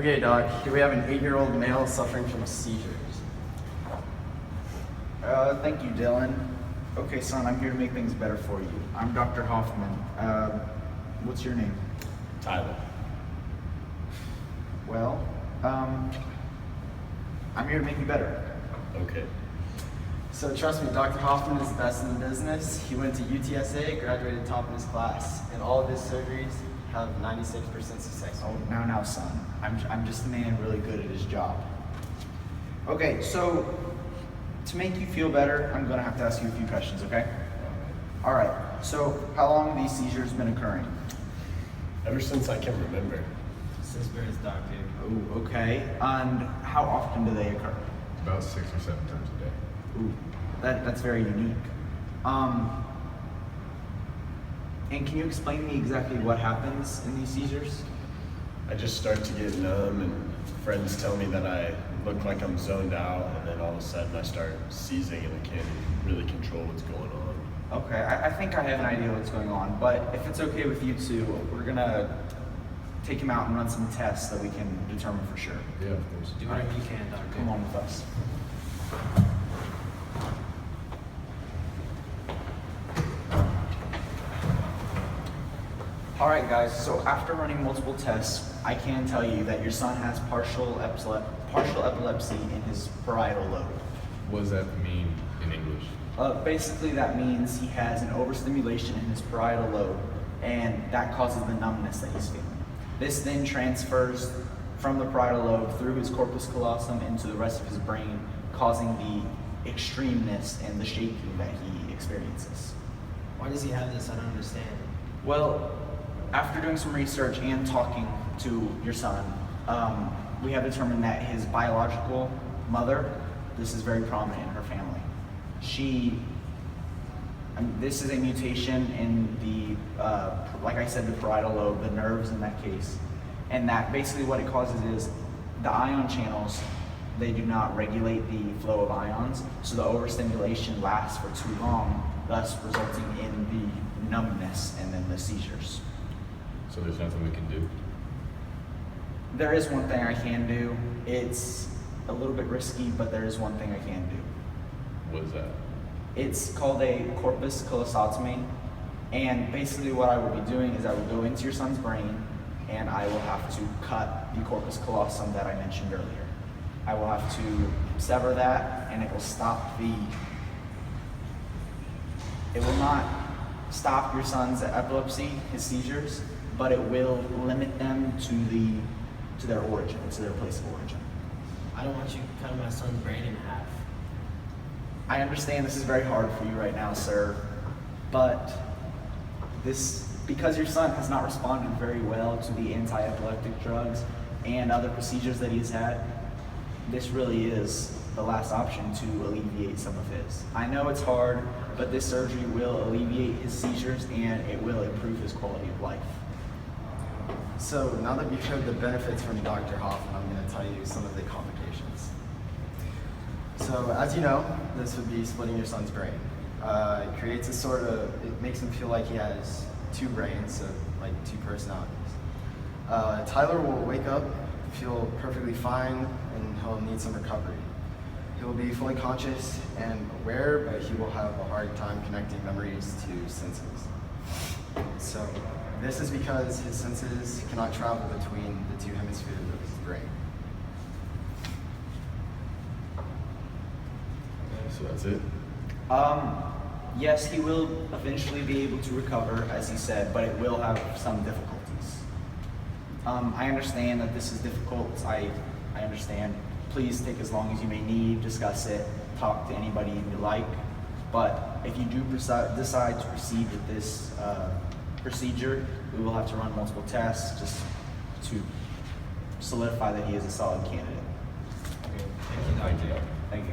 Okay, Doc, here we have an 8-year-old male suffering from seizures. Thank you, Dylan. Okay, son, I'm here to make things better for you. I'm Dr. Hoffman. What's your name? Tyler. Well, I'm here to make you better. Okay. So trust me, Dr. Hoffman is the best in the business. He went to UTSA, graduated top in his class, and all of his surgeries have 96% success. Oh, now, son. I'm just a man really good at his job. Okay, so to make you feel better, I'm gonna have to ask you a few questions, okay? All right, so how long have these seizures been occurring? Ever since I can remember. Since birth, Doctor. Oh, okay. And how often do they occur? About 6 or 7 times a day. Ooh, that's very unique. And can you explain to me exactly what happens in these seizures? I just start to get numb, and friends tell me that I look like I'm zoned out, and then all of a sudden I start seizing and I can't really control what's going on. Okay, I think I have an idea what's going on, but if it's okay with you two, we're gonna take him out and run some tests so that we can determine for sure. Yeah, of course. Do whatever you can, Doctor. Come on with us. All right, guys, so after running multiple tests, I can tell you that your son has partial epilepsy in his parietal lobe. What does that mean in English? Basically, that means he has an overstimulation in his parietal lobe, and that causes the numbness that he's feeling. This then transfers from the parietal lobe through his corpus callosum into the rest of his brain, causing the extremeness and the shaking that he experiences. Why does he have this? I don't understand. Well, after doing some research and talking to your son, we have determined that his biological mother, this is very prominent in her family. This is a mutation in the, like I said, the parietal lobe, the nerves in that case. And that basically what it causes is the ion channels, they do not regulate the flow of ions, so the overstimulation lasts for too long, thus resulting in the numbness and then the seizures. So there's nothing we can do? There is one thing I can do. It's a little bit risky, but there is one thing I can do. What is that? It's called a corpus callosotomy, and basically what I will be doing is I will go into your son's brain and I will have to cut the corpus callosum that I mentioned earlier. I will have to sever that, and it will stop it will not stop your son's epilepsy, his seizures, but it will limit them to their origin, to their place of origin. I don't want you cutting my son's brain in half. I understand this is very hard for you right now, sir, but because your son has not responded very well to the anti-epileptic drugs and other procedures that he's had, this really is the last option to alleviate some of his. I know it's hard, but this surgery will alleviate his seizures and it will improve his quality of life. So now that you've heard the benefits from Dr. Hoffman, I'm going to tell you some of the complications. So as you know, this would be splitting your son's brain. It creates it makes him feel like he has 2 brains, so like 2 personalities. Tyler will wake up, feel perfectly fine, and he'll need some recovery. He will be fully conscious and aware, but he will have a hard time connecting memories to senses. So this is because his senses cannot travel between the 2 hemispheres of his brain. So that's it? Yes, he will eventually be able to recover, as he said, but it will have some difficulties. I understand that this is difficult. I understand. Please take as long as you may need, discuss it, talk to anybody you like. But if you do decide to proceed with this procedure, we will have to run multiple tests just to solidify that he is a solid candidate. Okay. Thank you, Doctor. Thank you.